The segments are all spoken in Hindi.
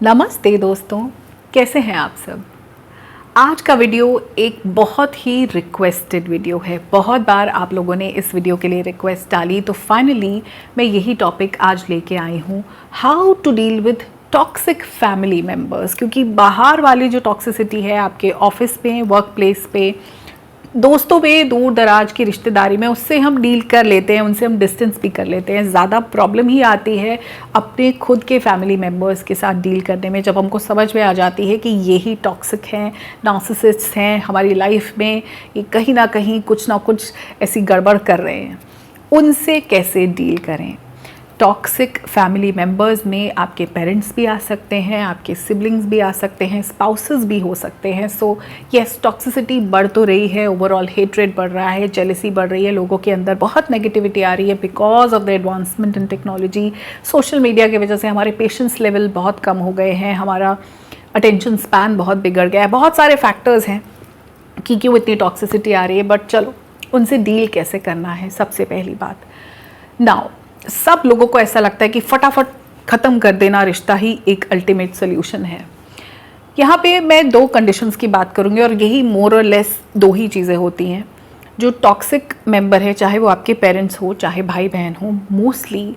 नमस्ते दोस्तों, कैसे हैं आप सब। आज का वीडियो एक बहुत ही रिक्वेस्टेड वीडियो है। बहुत बार आप लोगों ने इस वीडियो के लिए रिक्वेस्ट डाली, तो फाइनली मैं यही टॉपिक आज लेके आई हूँ, how to deal with toxic family members. क्योंकि बाहर वाली जो टॉक्सिसिटी है आपके ऑफिस पे, वर्क प्लेस पे, दोस्तों पे, दूर दराज की रिश्तेदारी में, उससे हम डील कर लेते हैं, उनसे हम डिस्टेंस भी कर लेते हैं। ज़्यादा प्रॉब्लम ही आती है अपने खुद के फैमिली मेम्बर्स के साथ डील करने में, जब हमको समझ में आ जाती है कि यही टॉक्सिक हैं, नार्सिसिस्ट्स हैं हमारी लाइफ में, ये कहीं ना कहीं कुछ ना कुछ ऐसी गड़बड़ कर रहे हैं। उनसे कैसे डील करें। टॉक्सिक फैमिली मेम्बर्स में आपके पेरेंट्स भी आ सकते हैं, आपके सिबलिंग्स भी आ सकते हैं, स्पाउसेस भी हो सकते हैं। सो यस, टॉक्सिसिटी बढ़ तो रही है, ओवरऑल हेट्रेड बढ़ रहा है, जेलसी बढ़ रही है, लोगों के अंदर बहुत नेगेटिविटी आ रही है because of the advancement in technology. Social media की वजह से हमारे पेशेंस लेवल बहुत कम हो गए हैं, हमारा अटेंशन स्पैन बहुत बिगड़ गया है। बहुत सारे फैक्टर्स हैं कि क्यों इतनी टॉक्सिसिटी आ रही है, बट चलो उनसे डील कैसे करना है। सबसे पहली बात, नाउ सब लोगों को ऐसा लगता है कि फटाफट ख़त्म कर देना रिश्ता ही एक अल्टीमेट सोल्यूशन है। यहाँ पे मैं दो कंडीशंस की बात करूँगी और यही मोर और लेस दो ही चीज़ें होती हैं। जो टॉक्सिक मेंबर है, चाहे वो आपके पेरेंट्स हो, चाहे भाई बहन हो, मोस्टली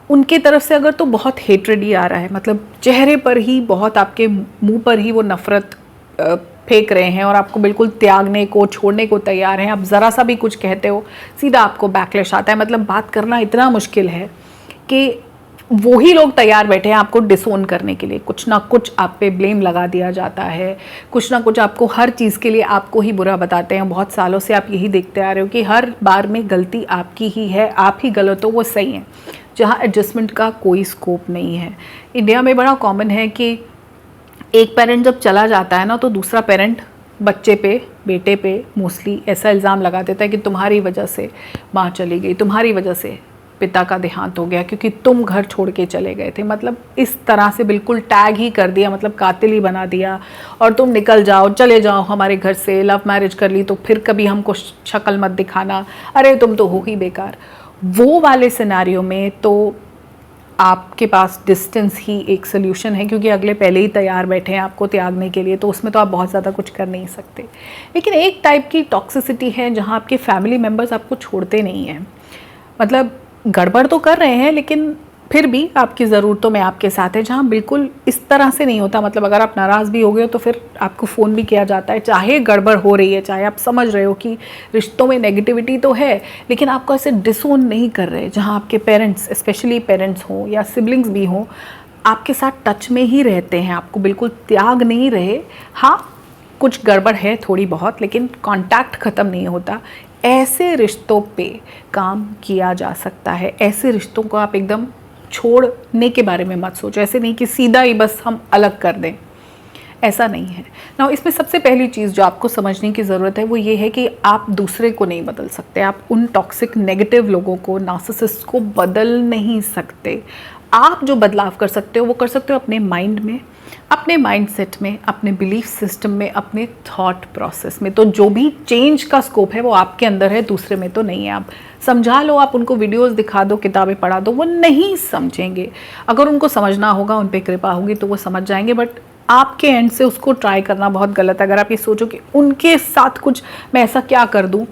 उनके तरफ से अगर तो बहुत हेट्रेड ही आ रहा है, मतलब चेहरे पर ही, बहुत आपके मुंह पर ही वो नफ़रत फेंक रहे हैं और आपको बिल्कुल त्यागने को, छोड़ने को तैयार हैं। आप ज़रा सा भी कुछ कहते हो, सीधा आपको बैकलैश आता है। मतलब बात करना इतना मुश्किल है कि वो ही लोग तैयार बैठे हैं आपको डिसोन करने के लिए। कुछ ना कुछ आप पे ब्लेम लगा दिया जाता है, कुछ ना कुछ आपको, हर चीज़ के लिए आपको ही बुरा बताते हैं। बहुत सालों से आप यही देखते आ रहे हो कि हर बार में गलती आपकी ही है, आप ही गलत हो, वो सही है, जहाँ एडजस्टमेंट का कोई स्कोप नहीं है। इंडिया में बड़ा कॉमन है कि एक पेरेंट जब चला जाता है ना, तो दूसरा पेरेंट बच्चे पे, बेटे पे मोस्टली ऐसा इल्ज़ाम लगा देता है कि तुम्हारी वजह से माँ चली गई, तुम्हारी वजह से पिता का देहांत हो गया, क्योंकि तुम घर छोड़ के चले गए थे। मतलब इस तरह से बिल्कुल टैग ही कर दिया, मतलब कातिल ही बना दिया। और तुम निकल जाओ, चले जाओ हमारे घर से, लव मैरिज कर ली तो फिर कभी हमको शक्ल मत दिखाना, अरे तुम तो हो ही बेकार। वो वाले सिनेरियो में तो आपके पास डिस्टेंस ही एक सोल्यूशन है, क्योंकि अगले पहले ही तैयार बैठे हैं आपको त्यागने के लिए, तो उसमें तो आप बहुत ज़्यादा कुछ कर नहीं सकते। लेकिन एक टाइप की टॉक्सिसिटी है जहाँ आपके फैमिली मेम्बर्स आपको छोड़ते नहीं हैं, मतलब गड़बड़ तो कर रहे हैं लेकिन फिर भी आपकी ज़रूरतों में आपके साथ है, जहाँ बिल्कुल इस तरह से नहीं होता। मतलब अगर आप नाराज़ भी हो गए हो तो फिर आपको फ़ोन भी किया जाता है, चाहे गड़बड़ हो रही है, चाहे आप समझ रहे हो कि रिश्तों में नेगेटिविटी तो है, लेकिन आपको ऐसे डिसोन नहीं कर रहे। जहाँ आपके पेरेंट्स, स्पेशली पेरेंट्स हों या सिबलिंग्स भी हों, आपके साथ टच में ही रहते हैं, आपको बिल्कुल त्याग नहीं रहे। हाँ, कुछ गड़बड़ है थोड़ी बहुत, लेकिन कांटेक्ट ख़त्म नहीं होता। ऐसे रिश्तों पे काम किया जा सकता है। ऐसे रिश्तों को आप एकदम छोड़ने के बारे में मत सोचो। ऐसे नहीं कि सीधा ही बस हम अलग कर दें, ऐसा नहीं है ना। इसमें सबसे पहली चीज़ जो आपको समझने की ज़रूरत है वो ये है कि आप दूसरे को नहीं बदल सकते। आप उन टॉक्सिक नेगेटिव लोगों को, नार्सिसिस्ट को बदल नहीं सकते। आप जो बदलाव कर सकते हो वो कर सकते हो अपने माइंड में, अपने माइंडसेट में, अपने बिलीफ सिस्टम में, अपने थॉट प्रोसेस में। तो जो भी चेंज का स्कोप है वो आपके अंदर है, दूसरे में तो नहीं है। आप समझा लो, आप उनको वीडियोस दिखा दो, किताबें पढ़ा दो, वो नहीं समझेंगे। अगर उनको समझना होगा, उन पे कृपा होगी तो वो समझ जाएंगे, बट आपके एंड से उसको ट्राई करना बहुत गलत है। अगर आप ये सोचो कि उनके साथ कुछ मैं ऐसा क्या कर दूं,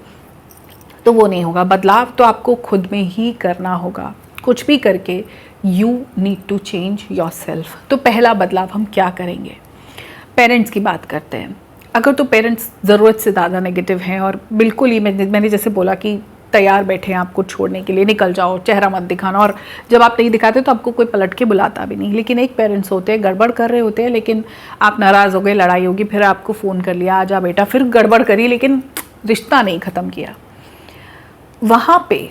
तो वो नहीं होगा। बदलाव तो आपको खुद में ही करना होगा। कुछ भी करके you need to change yourself. तो पहला बदलाव हम क्या करेंगे, पेरेंट्स की बात करते हैं। अगर तो पेरेंट्स ज़रूरत से ज़्यादा नेगेटिव हैं और बिल्कुल ही, मैंने जैसे बोला कि तैयार बैठे हैं आपको छोड़ने के लिए, निकल जाओ, चेहरा मत दिखाना, और जब आप नहीं दिखाते तो आपको कोई पलट के बुलाता भी नहीं। लेकिन एक पेरेंट्स होते हैं, गड़बड़ कर रहे होते हैं, लेकिन आप नाराज़ हो गए, लड़ाई होगी, फिर आपको फ़ोन कर लिया, आजा बेटा, फिर गड़बड़ करी, लेकिन रिश्ता नहीं ख़त्म किया। वहाँ पे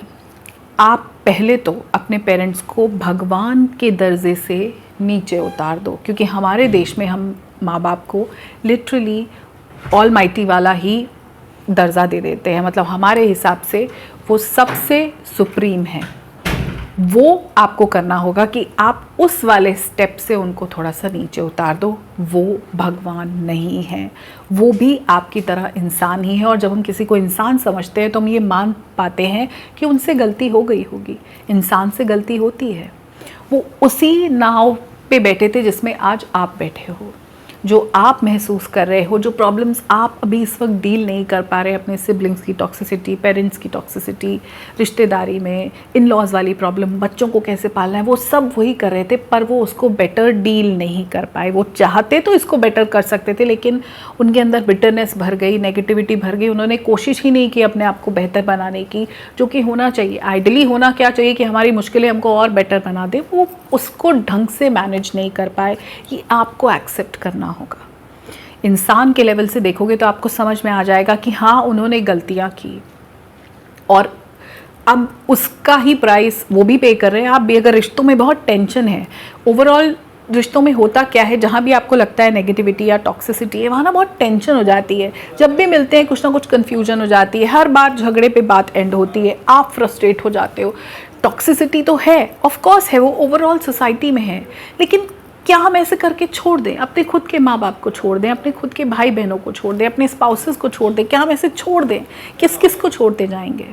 आप पहले तो अपने पेरेंट्स को भगवान के दर्जे से नीचे उतार दो, क्योंकि हमारे देश में हम माँ बाप को लिटरली ऑलमाइटी वाला ही दर्जा दे देते हैं। मतलब हमारे हिसाब से वो सबसे सुप्रीम है। वो आपको करना होगा कि आप उस वाले स्टेप से उनको थोड़ा सा नीचे उतार दो। वो भगवान नहीं है, वो भी आपकी तरह इंसान ही है। और जब हम किसी को इंसान समझते हैं तो हम ये मान पाते हैं कि उनसे गलती हो गई होगी। इंसान से गलती होती है, वो उसी नाव पे बैठे थे जिसमें आज आप बैठे हो, जो आप महसूस कर रहे हो, जो प्रॉब्लम्स आप अभी इस वक्त डील नहीं कर पा रहे, अपने सिबलिंग्स की टॉक्सिसिटी, पेरेंट्स की टॉक्सिसिटी, रिश्तेदारी में इन लॉज वाली प्रॉब्लम, बच्चों को कैसे पालना है, वो सब वही कर रहे थे, पर वो उसको बेटर डील नहीं कर पाए। वो चाहते तो इसको बेटर कर सकते थे, लेकिन उनके अंदर बिटरनेस भर गई, नेगेटिविटी भर गई, उन्होंने कोशिश ही नहीं की अपने आप को बेहतर बनाने की, जो कि होना चाहिए। आइडली होना क्या चाहिए कि हमारी मुश्किलें हमको और बेटर बना दे, वो उसको ढंग से मैनेज नहीं कर पाए। ये आपको एक्सेप्ट करना होगा। इंसान के लेवल से देखोगे तो आपको समझ में आ जाएगा कि हाँ, उन्होंने गलतियां की और अब उसका ही प्राइस वो भी पे कर रहे हैं, आप भी। अगर रिश्तों में बहुत टेंशन है, ओवरऑल रिश्तों में होता क्या है, जहाँ भी आपको लगता है नेगेटिविटी या टॉक्सिसिटी है, वहाँ ना बहुत टेंशन हो जाती है। जब भी मिलते हैं कुछ ना कुछ कन्फ्यूजन हो जाती है, हर बार झगड़े पे बात एंड होती है, आप फ्रस्ट्रेट हो जाते हो। टॉक्सिसिटी तो है, ऑफ कोर्स है, वो ओवरऑल सोसाइटी में है, लेकिन क्या हम ऐसे करके छोड़ दें? अपने खुद के माँ बाप को छोड़ दें, अपने खुद के भाई बहनों को छोड़ दें, अपने स्पाउसेस को छोड़ दें? क्या हम ऐसे छोड़ दें? किस किस को छोड़ते जाएंगे?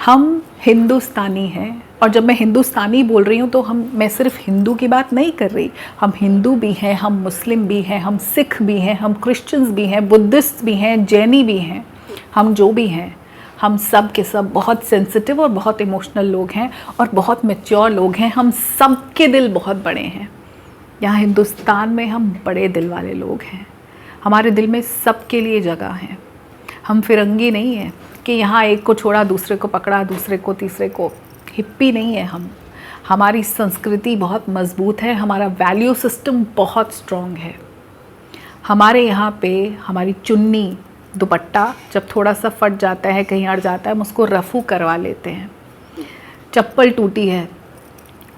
हम हिंदुस्तानी हैं, और जब मैं हिंदुस्तानी बोल रही हूँ तो मैं सिर्फ हिंदू की बात नहीं कर रही। हम हिंदू भी हैं, हम मुस्लिम भी हैं, हम सिख भी हैं, हम क्रिश्चियंस भी हैं, बुद्धिस्ट भी हैं, जैनी भी हैं। हम जो भी हैं, हम सब के सब बहुत सेंसिटिव और बहुत इमोशनल लोग हैं और बहुत मैच्योर लोग हैं। हम सब के दिल बहुत बड़े हैं। यहाँ हिंदुस्तान में हम बड़े दिल वाले लोग हैं। हमारे दिल में सबके लिए जगह है। हम फिरंगी नहीं हैं कि यहाँ एक को छोड़ा दूसरे को पकड़ा, दूसरे को तीसरे को। हिप्पी नहीं है हम। हमारी संस्कृति बहुत मजबूत है, हमारा वैल्यू सिस्टम बहुत स्ट्रॉन्ग है। हमारे यहाँ पे हमारी चुन्नी, दुपट्टा जब थोड़ा सा फट जाता है, कहीं अड़ जाता है, हम उसको रफ़ू करवा लेते हैं। चप्पल टूटी है,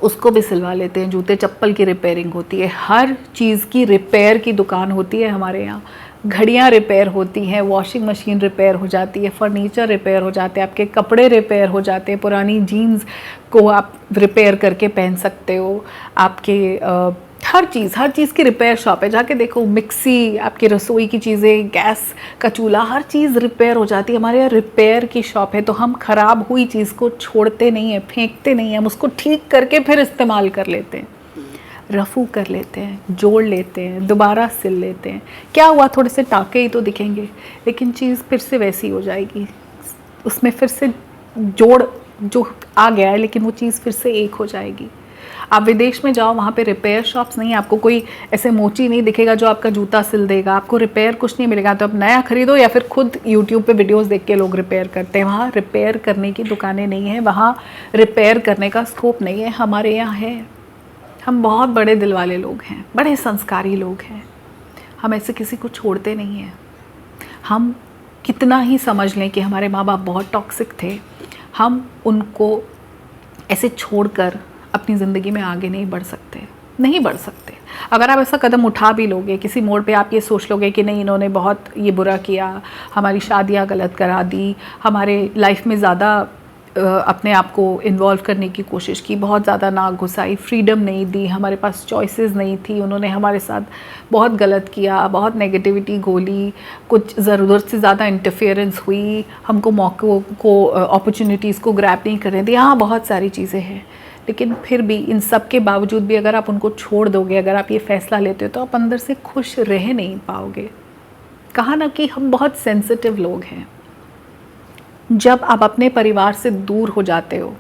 उसको भी सिलवा लेते हैं। जूते चप्पल की रिपेयरिंग होती है, हर चीज़ की रिपेयर की दुकान होती है हमारे यहाँ। घड़ियाँ रिपेयर होती हैं, वॉशिंग मशीन रिपेयर हो जाती है, फर्नीचर रिपेयर हो जाते हैं, आपके कपड़े रिपेयर हो जाते हैं, पुरानी जीन्स को आप रिपेयर करके पहन सकते हो। आपके हर चीज़ की रिपेयर शॉप है, जाके देखो। मिक्सी, आपकी रसोई की चीज़ें, गैस का चूल्हा, हर चीज़ रिपेयर हो जाती है। हमारे यहाँ रिपेयर की शॉप है। तो हम ख़राब हुई चीज़ को छोड़ते नहीं हैं, फेंकते नहीं हैं, हम उसको ठीक करके फिर इस्तेमाल कर लेते हैं, रफ़ू कर लेते हैं, जोड़ लेते हैं, दोबारा सिल लेते हैं। क्या हुआ, थोड़े से टाँके ही तो दिखेंगे, लेकिन चीज़ फिर से वैसी हो जाएगी। उसमें फिर से जोड़ जो आ गया है, लेकिन वो चीज़ फिर से एक हो जाएगी। आप विदेश में जाओ, वहाँ पे रिपेयर शॉप्स नहीं है, आपको कोई ऐसे मोची नहीं दिखेगा जो आपका जूता सिल देगा, आपको रिपेयर कुछ नहीं मिलेगा। तो आप नया खरीदो या फिर खुद यूट्यूब पे वीडियोस देख के लोग रिपेयर करते हैं। वहाँ रिपेयर करने की दुकानें नहीं हैं, वहाँ रिपेयर करने का स्कोप नहीं है। हमारे यहाँ है। हम बहुत बड़े दिल वाले लोग हैं, बड़े संस्कारी लोग हैं। हम ऐसे किसी को छोड़ते नहीं हैं। हम कितना ही समझ लें कि हमारे माँ बाप बहुत टॉक्सिक थे, हम उनको ऐसे छोड़कर अपनी ज़िंदगी में आगे नहीं बढ़ सकते। अगर आप ऐसा कदम उठा भी लोगे, किसी मोड़ पे आप ये सोच लोगे कि नहीं, इन्होंने बहुत ये बुरा किया, हमारी शादियाँ गलत करा दी, हमारे लाइफ में ज़्यादा अपने आप को इन्वॉल्व करने की कोशिश की, बहुत ज़्यादा नाक घुसाई, फ्रीडम नहीं दी, हमारे पास चॉइसेस नहीं थी, उन्होंने हमारे साथ बहुत गलत किया, बहुत नेगेटिविटी घोली, कुछ ज़रूरत से ज़्यादा इंटरफेरेंस हुई, हमको मौक़ों को, अपॉर्चुनिटीज़ को ग्रैब नहीं करने दी। हाँ, बहुत सारी चीज़ें हैं, लेकिन फिर भी इन सब के बावजूद भी अगर आप उनको छोड़ दोगे, अगर आप ये फ़ैसला लेते हो, तो आप अंदर से खुश रह नहीं पाओगे। कहा ना कि हम बहुत सेंसिटिव लोग हैं। जब आप अपने परिवार से दूर हो जाते हो,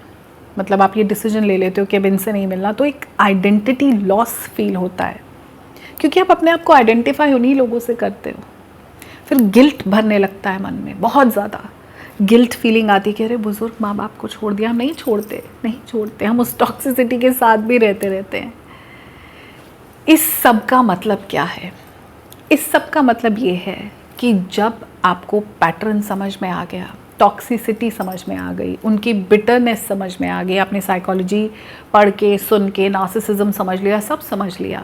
मतलब आप ये डिसीजन ले लेते हो कि अब इनसे नहीं मिलना, तो एक आइडेंटिटी लॉस फील होता है, क्योंकि आप अपने आप को आइडेंटिफाई उन्हीं लोगों से करते हो। फिर गिल्ट भरने लगता है मन में, बहुत ज़्यादा गिल्ट फीलिंग आती है कि अरे बुज़ुर्ग माँ बाप को छोड़ दिया। हम नहीं छोड़ते, हम उस टॉक्सिसिटी के साथ भी रहते हैं। इस सब का मतलब क्या है? इस सब का मतलब ये है कि जब आपको पैटर्न समझ में आ गया, टॉक्सिसिटी समझ में आ गई, उनकी बिटरनेस समझ में आ गई, आपने साइकोलॉजी पढ़ के, सुन के, नार्सिसिज्म समझ लिया, सब समझ लिया,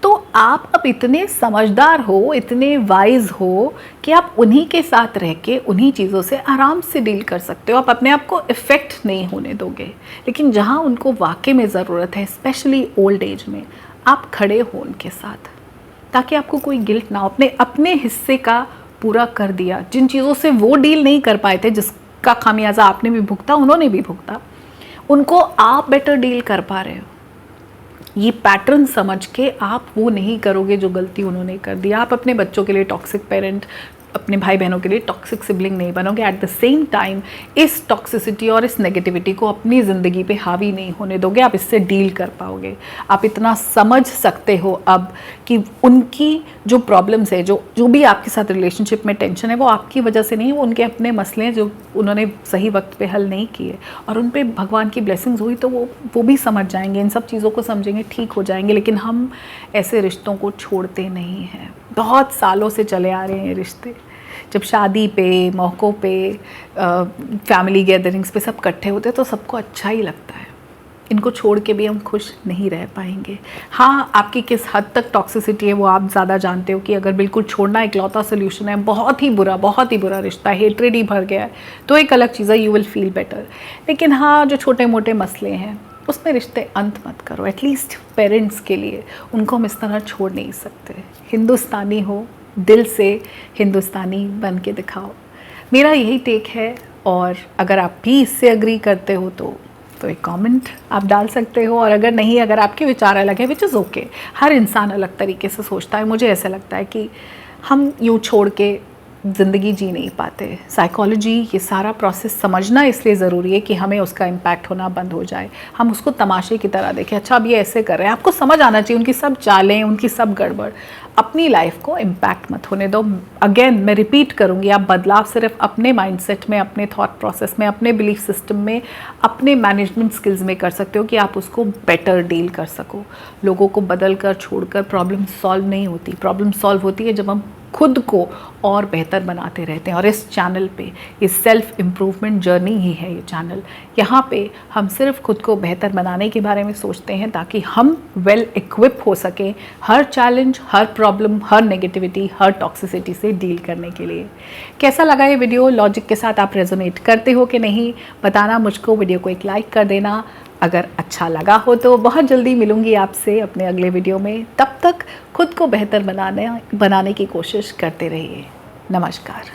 तो आप अब इतने समझदार हो, इतने वाइज हो कि आप उन्हीं के साथ रह के उन्हीं चीज़ों से आराम से डील कर सकते हो। आप अपने आप को इफ़ेक्ट नहीं होने दोगे। लेकिन जहाँ उनको वाकई में ज़रूरत है, स्पेशली ओल्ड एज में, आप खड़े हो उनके साथ, ताकि आपको कोई गिल्ट ना हो। अपने हिस्से का पूरा कर दिया। जिन चीज़ों से वो डील नहीं कर पाए थे, जिसका खामियाजा आपने भी भुगता, उन्होंने भी भुगता, उनको आप बेटर डील कर पा रहे हो। ये पैटर्न समझ के आप वो नहीं करोगे जो गलती उन्होंने कर दी। आप अपने बच्चों के लिए टॉक्सिक पेरेंट, अपने भाई बहनों के लिए टॉक्सिक सिबलिंग नहीं बनोगे। एट द सेम टाइम इस टॉक्सिसिटी और इस नेगेटिविटी को अपनी ज़िंदगी पे हावी नहीं होने दोगे। आप इससे डील कर पाओगे। आप इतना समझ सकते हो अब कि उनकी जो प्रॉब्लम्स है, जो भी आपके साथ रिलेशनशिप में टेंशन है, वो आपकी वजह से नहीं है, वो उनके अपने मसले हैं जो उन्होंने सही वक्त पे हल नहीं किए, और उन पे भगवान की ब्लेसिंग्स हुई तो वो भी समझ जाएंगे, इन सब चीज़ों को समझेंगे, ठीक हो जाएंगे। लेकिन हम ऐसे रिश्तों को छोड़ते नहीं हैं। बहुत सालों से चले आ रहे हैं रिश्ते। जब शादी पे, मौक़ों पे, फैमिली गैदरिंग्स पे सब इकट्ठे होते हैं तो सबको अच्छा ही लगता है। इनको छोड़ के भी हम खुश नहीं रह पाएंगे। हाँ, आपकी किस हद तक टॉक्सिसिटी है वो आप ज़्यादा जानते हो कि अगर बिल्कुल छोड़ना इकलौता सोल्यूशन है, बहुत ही बुरा रिश्ता, हेट्रेड ही भर गया है, तो एक अलग चीज़ है, यू विल फील बेटर। लेकिन हाँ, जो छोटे मोटे मसले हैं उसमें रिश्ते अंत मत करो। एटलीस्ट पेरेंट्स के लिए उनको हम इस तरह छोड़ नहीं सकते। हिंदुस्तानी हो, दिल से हिंदुस्तानी बन के दिखाओ। मेरा यही टेक है, और अगर आप भी इससे एग्री करते हो तो एक कमेंट आप डाल सकते हो, और अगर नहीं, अगर आपके विचार अलग है, विच इज़ ओके। हर इंसान अलग तरीके से सोचता है। मुझे ऐसा लगता है कि हम यूँ छोड़ के ज़िंदगी जी नहीं पाते। साइकोलॉजी, ये सारा प्रोसेस समझना इसलिए ज़रूरी है कि हमें उसका इम्पैक्ट होना बंद हो जाए। हम उसको तमाशे की तरह देखें, अच्छा अब ये ऐसे कर रहे हैं, आपको समझ आना चाहिए उनकी सब चालें, उनकी सब गड़बड़। अपनी लाइफ को इम्पैक्ट मत होने दो। अगेन मैं रिपीट करूँगी, आप बदलाव सिर्फ अपने माइंडसेट में, अपने थॉट प्रोसेस में, अपने बिलीफ सिस्टम में, अपने मैनेजमेंट स्किल्स में कर सकते हो कि आप उसको बेटर डील कर सको। लोगों को बदल कर, छोड़कर प्रॉब्लम सॉल्व नहीं होती। प्रॉब्लम सॉल्व होती है जब हम खुद को और बेहतर बनाते रहते हैं। और इस चैनल पे, इस सेल्फ इम्प्रूवमेंट जर्नी ही है ये चैनल। यहाँ पे हम सिर्फ खुद को बेहतर बनाने के बारे में सोचते हैं ताकि हम वेल इक्विप हो सकें हर चैलेंज, हर प्रॉब्लम, हर नेगेटिविटी, हर टॉक्सिसिटी से डील करने के लिए। कैसा लगा ये वीडियो? लॉजिक के साथ आप रेजोनेट करते हो कि नहीं, बताना मुझको। वीडियो को एक लाइक कर देना अगर अच्छा लगा हो तो। बहुत जल्दी मिलूंगी आपसे अपने अगले वीडियो में। तब तक खुद को बेहतर बनाने की कोशिश करते रहिए। नमस्कार।